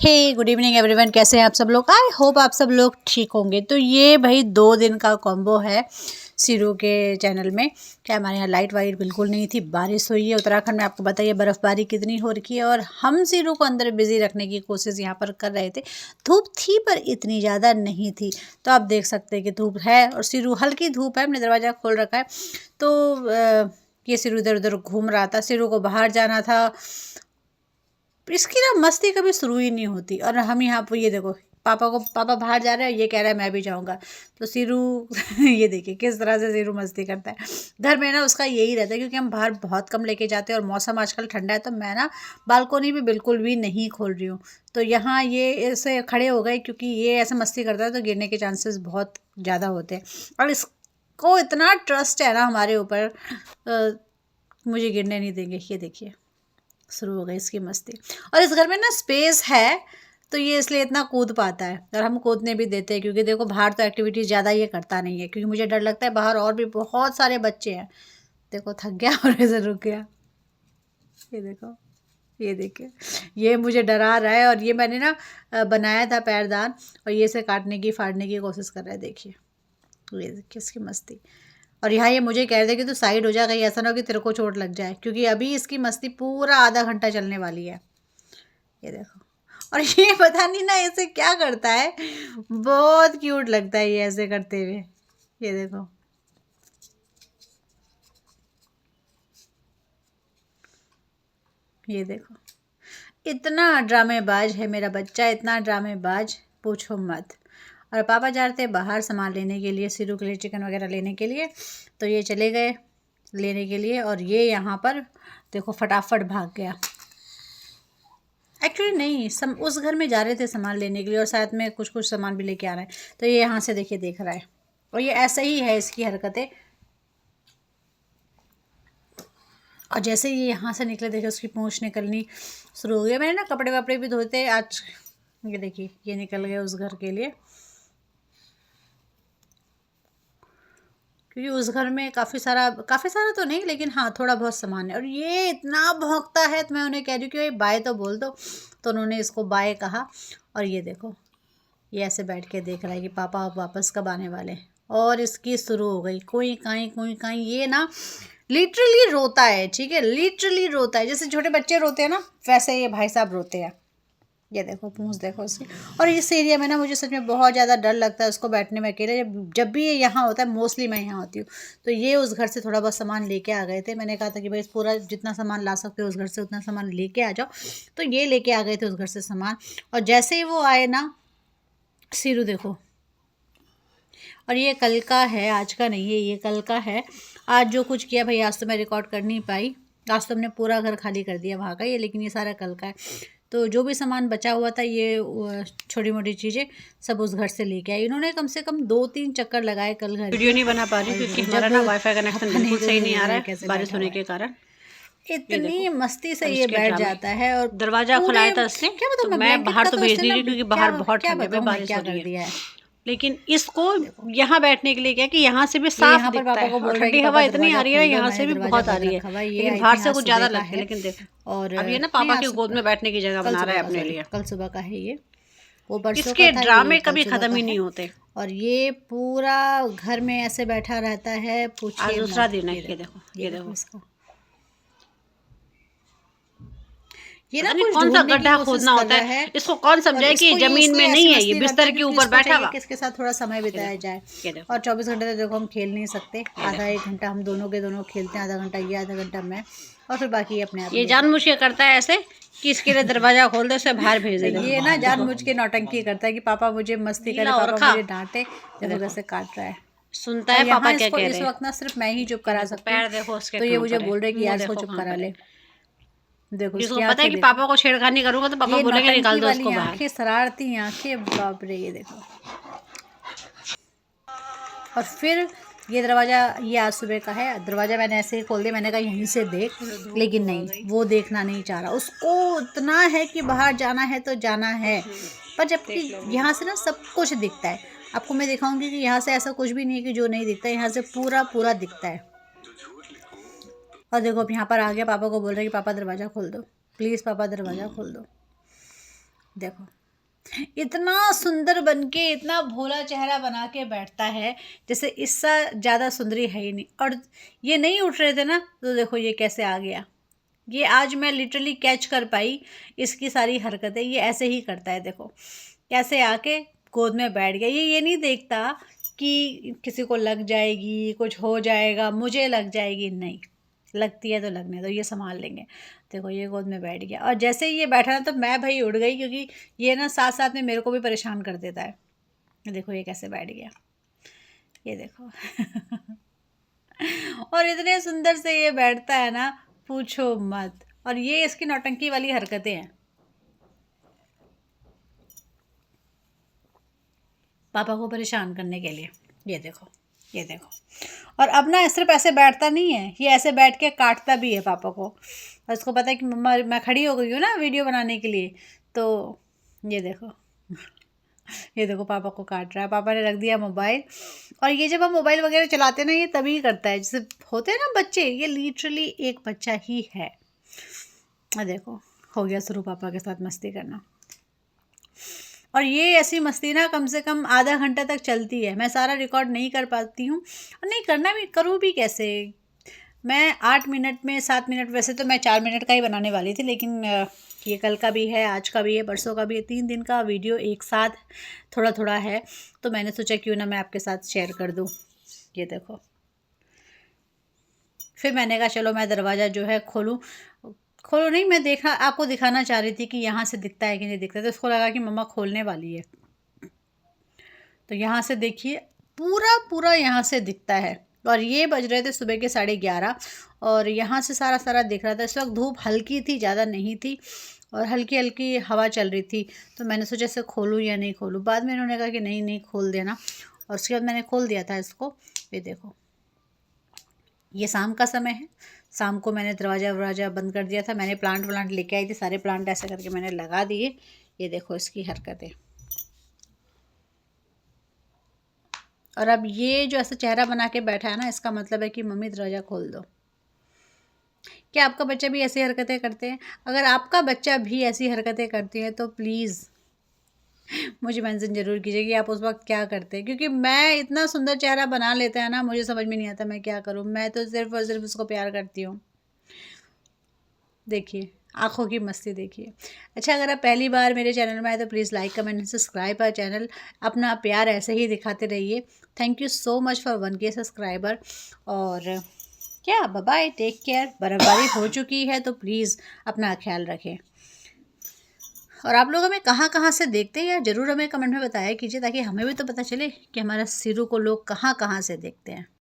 हे good evening everyone, कैसे हैं आप सब लोग। आई होप आप सब लोग ठीक होंगे। तो ये भाई 2 दिन का कॉम्बो है सिरू के चैनल में। क्या हमारे यहाँ लाइट वाइट बिल्कुल नहीं थी, बारिश हुई है उत्तराखंड में, आपको बताइए बर्फ़बारी कितनी हो रखी है। और हम सिरू को अंदर बिज़ी रखने की कोशिश यहाँ पर कर रहे थे। धूप थी पर इतनी ज़्यादा नहीं थी, तो आप देख सकते हैं कि धूप है और सिरू हल्की धूप है। हमने दरवाज़ा खोल रखा है तो ये सिरू इधर उधर घूम रहा था। सिरू को बाहर जाना था, इसकी ना मस्ती कभी शुरू ही नहीं होती। और हम यहाँ पर ये देखो, पापा बाहर जा रहे हैं, ये कह रहा है मैं भी जाऊँगा। तो सिरू ये देखिए किस तरह से सिरू मस्ती करता है। घर में ना उसका यही रहता है, क्योंकि हम बाहर बहुत कम लेके जाते हैं और मौसम आजकल ठंडा है, तो मैं ना बालकोनी भी बिल्कुल भी नहीं खोल रही हूँ। तो यहाँ ये ऐसे खड़े हो गए, क्योंकि ये ऐसे मस्ती करता है तो गिरने के चांसेस बहुत ज़्यादा होते हैं। और इसको इतना ट्रस्ट है ना हमारे ऊपर, मुझे गिरने नहीं देंगे। ये देखिए शुरू हो गई इसकी मस्ती। और इस घर में ना स्पेस है, तो ये इसलिए इतना कूद पाता है। और हम कूदने भी देते हैं, क्योंकि देखो बाहर तो एक्टिविटीज़ ज़्यादा ये करता नहीं है, क्योंकि मुझे डर लगता है बाहर और भी बहुत सारे बच्चे हैं। देखो थक गया और ऐसे रुक गया। ये देखो, ये देखिए, ये मुझे डरा रहा है। और ये मैंने ना बनाया था पैरदान, और ये इसे काटने की फाड़ने की कोशिश कर रहा है। देखिए ये देखिए इसकी मस्ती। और यहाँ ये मुझे कह रहे थे कि तू साइड हो जा, कहीं ऐसा ना हो कि तेरे को चोट लग जाए, क्योंकि अभी इसकी मस्ती पूरा आधा घंटा चलने वाली है। ये देखो, और ये पता नहीं ना ऐसे क्या करता है, बहुत क्यूट लगता है ये ऐसे करते हुए। ये देखो, ये देखो, इतना ड्रामेबाज है मेरा बच्चा, इतना ड्रामेबाज पूछो मत। और पापा जा रहे थे बाहर सामान लेने के लिए, सिरू के लिए चिकन वगैरह लेने के लिए, तो ये चले गए लेने के लिए। और ये यहाँ पर देखो फटाफट भाग गया। एक्चुअली नहीं, उस घर में जा रहे थे सामान लेने के लिए, और साथ में कुछ कुछ सामान भी लेके आ रहे हैं। तो ये यहाँ से देखिए देख रहा है, और ये ऐसे ही है इसकी हरकतें। और जैसे ये यहाँ से निकले, देखिए उसकी पूँछ निकलनी शुरू हो गई। मैंने ना कपड़े वपड़े भी धोते आज। ये देखिए ये निकल गए उस घर के लिए, क्योंकि उस घर में काफ़ी सारा तो नहीं, लेकिन हाँ थोड़ा बहुत सामान है। और ये इतना भौंकता है, तो मैं उन्हें कह रही हूँ कि बाय तो बोल दो, तो उन्होंने इसको बाय कहा। और ये देखो ये ऐसे बैठ के देख रहा है कि पापा आप वापस कब आने वाले हैं। और इसकी शुरू हो गई कोई काई। ये ना लिटरली रोता है, ठीक है, लिटरली रोता है। जैसे छोटे बच्चे रोते हैं ना, वैसे ये भाई साहब रोते हैं। ये देखो पूंछ देखो इसकी। और इस एरिया में ना मुझे सच में बहुत ज़्यादा डर लगता है उसको बैठने में अकेले। जब भी ये यहाँ होता है, मोस्टली मैं यहाँ होती हूँ, तो ये उस घर से थोड़ा बहुत सामान लेके आ गए थे। मैंने कहा था कि भाई पूरा जितना सामान ला सकते हो उस घर से उतना सामान लेके आ जाओ, तो ये लेके आ गए थे उस घर से सामान। और जैसे ही वो आए ना, सिरू देखो, और ये कल का है, आज का नहीं है, ये कल का है। आज जो कुछ किया भाई, आज तो मैं रिकॉर्ड कर नहीं पाई, आज तो हमने पूरा घर खाली कर दिया वहाँ का ये, लेकिन ये सारा कल का है। तो जो भी सामान बचा हुआ था, ये छोटी मोटी चीज़ें सब उस घर से लेके आई इन्होंने। कम से कम 2-3 चक्कर लगाए कल घर। वीडियो नहीं बना पा रही क्योंकि हमारा ना वाईफाई कनेक्शन बिल्कुल सही नहीं आ रहा है बारिश होने के कारण। इतनी मस्ती से ये बैठ जाता है। और दरवाजा खुलाया था इसने, क्या तो मैं बाहर तो भेज नहीं रही क्योंकि बाहर बहुत ठंड है, बारिश हो रही है। लेकिन इसको यहाँ बैठने के लिए क्या कि यहाँ से भी साफ दिखता है, और ठंडी हवा इतनी आ रही है, यहाँ से भी बहुत आ रही है, लेकिन बाहर से कुछ ज़्यादा लगता है। लेकिन देखो, और अब ये ना पापा की गोद में बैठने की जगह बना रहा है अपने लिए। कल सुबह का है ये, वो परसों इसके ड्रामे कभी खत्म ही नहीं होते। और ये पूरा घर में ऐसे बैठा रहता है, पूछिए। आज दूसरा दिन है, ये देखो, ये देखो इसका। ये ना कौन सा गड्ढा खोदना होता है, इसको कौन समझाए कि जमीन में नहीं है, ये बिस्तर के ऊपर बैठा हुआ। किसके साथ थोड़ा समय बिताया जाए। और 24 घंटे तो देखो हम खेल नहीं सकते, आधा 1 घंटा हम दोनों के दोनों खेलते हैं, आधा घंटा ये आधा घंटा मैं, और फिर बाकी अपने आप। ये जानबूझ के करता है ऐसे कि इसके लिए दरवाजा खोल दे, उसे बाहर भेज दे। ये ना जानबूझ के नौटंकी करता है कि पापा मुझे मस्ती करे, पापा मुझे डांटे। देखो कैसे काट रहा है, सुनता है पापा क्या कह रहे हैं। इस वक्त ना सिर्फ मैं ही चुप करा सकती हूँ, पैर देखो उसके, तो ये मुझे बोल रहे कि यार इसको चुप करा ले। देखो इसको पता है कि पापा को छेड़खानी करूंगा तो पापा बोलेंगे निकाल दो उसको बाहर। आंखें, शरारती आंखें, बाप रे। ये देखो, और फिर ये दरवाज़ा, ये आज सुबह का है, दरवाज़ा मैंने ऐसे ही खोल दिया। मैंने कहा यहीं से देख, लेकिन नहीं, वो देखना नहीं चाह रहा। उसको इतना है कि बाहर जाना है तो जाना है, पर जबकि यहाँ से ना सब कुछ दिखता है। आपको मैं दिखाऊंगी कि यहाँ से ऐसा कुछ भी नहीं है कि जो नहीं दिखता है, यहाँ से पूरा पूरा दिखता है। और देखो अब यहाँ पर आ गया, पापा को बोल रहे कि पापा दरवाज़ा खोल दो, प्लीज़ पापा दरवाज़ा खोल दो। देखो इतना सुंदर बनके, इतना भोला चेहरा बना के बैठता है, जैसे इससे ज़्यादा सुंदरी है ही नहीं। और ये नहीं उठ रहे थे ना, तो देखो ये कैसे आ गया। ये आज मैं लिटरली कैच कर पाई इसकी सारी हरकतें। ये ऐसे ही करता है, देखो कैसे आके गोद में बैठ गया। ये नहीं देखता कि किसी को लग जाएगी, कुछ हो जाएगा, मुझे लग जाएगी, नहीं, लगती है तो लगने दो, ये संभाल लेंगे। देखो ये गोद में बैठ गया, और जैसे ही ये बैठा ना तो मैं भाई उड़ गई, क्योंकि ये ना साथ साथ में मेरे को भी परेशान कर देता है। देखो ये कैसे बैठ गया, ये देखो और इतने सुंदर से ये बैठता है ना, पूछो मत। और ये इसकी नौटंकी वाली हरकतें हैं पापा को परेशान करने के लिए। ये देखो, ये देखो। और अब ना सिर्फ ऐसे बैठता नहीं है, ये ऐसे बैठ के काटता भी है पापा को। और उसको पता है कि मम्मा मैं खड़ी हो गई हूँ ना वीडियो बनाने के लिए, तो ये देखो ये देखो पापा को काट रहा है। पापा ने रख दिया मोबाइल, और ये जब हम मोबाइल वगैरह चलाते हैं ना, ये तभी करता है। जैसे होते हैं ना बच्चे, ये लिटरली एक बच्चा ही है। देखो हो गया शुरू पापा के साथ मस्ती करना। और ये ऐसी मस्ती ना कम से कम आधा घंटा तक चलती है। मैं सारा रिकॉर्ड नहीं कर पाती हूँ, और नहीं करना भी, करूँ भी कैसे। मैं 8 मिनट में 7 मिनट, वैसे तो मैं 4 मिनट का ही बनाने वाली थी, लेकिन ये कल का भी है, आज का भी है, परसों का भी है, 3 दिन का वीडियो एक साथ थोड़ा थोड़ा है, तो मैंने सोचा क्यों ना मैं आपके साथ शेयर कर दूँ। ये देखो, फिर मैंने कहा चलो मैं दरवाज़ा जो है खोलूँ नहीं, मैं देखा आपको दिखाना चाह रही थी कि यहाँ से दिखता है कि नहीं दिखता, तो उसको लगा कि मम्मा खोलने वाली है। तो यहाँ से देखिए, पूरा पूरा यहाँ से दिखता है। और ये बज रहे थे सुबह के 11:30, और यहाँ से सारा सारा दिख रहा था। इस वक्त धूप हल्की थी, ज़्यादा नहीं थी, और हल्की हल्की हवा चल रही थी। तो मैंने सोचा इसे खोलूँ या नहीं खोलूँ। बाद में इन्होंने कहा कि नहीं नहीं खोल देना, और उसके बाद मैंने खोल दिया था इसको। ये देखो, ये शाम का समय है। शाम को मैंने दरवाज़ा बंद कर दिया था। मैंने प्लांट लेके आई थी, सारे प्लांट ऐसे करके मैंने लगा दिए। ये देखो इसकी हरकतें। और अब ये जो ऐसा चेहरा बना के बैठा है ना, इसका मतलब है कि मम्मी दरवाज़ा खोल दो। क्या आपका बच्चा भी ऐसी हरकतें करते हैं? अगर आपका बच्चा भी ऐसी हरकतें करती है तो प्लीज़ मुझे मेंशन ज़रूर कीजिए कि आप उस वक्त क्या करते हैं। क्योंकि मैं, इतना सुंदर चेहरा बना लेता है ना, मुझे समझ में नहीं आता मैं क्या करूँ। मैं तो सिर्फ़ और सिर्फ उसको प्यार करती हूँ। देखिए आँखों की मस्ती देखिए। अच्छा, अगर आप पहली बार मेरे चैनल में आए तो please like, comment, subscribe our channel. अपना प्यार ऐसे ही दिखाते रहिए। Thank you so much for 1K subscriber. और क्या, बाय बाय, टेक केयर। बर्फ़बारी हो चुकी है तो प्लीज़ अपना ख्याल रखें। और आप लोग हमें कहाँ कहाँ से देखते हैं, ज़रूर हमें कमेंट में बताया कीजिए, ताकि हमें भी तो पता चले कि हमारा सिरू को लोग कहाँ कहाँ से देखते हैं।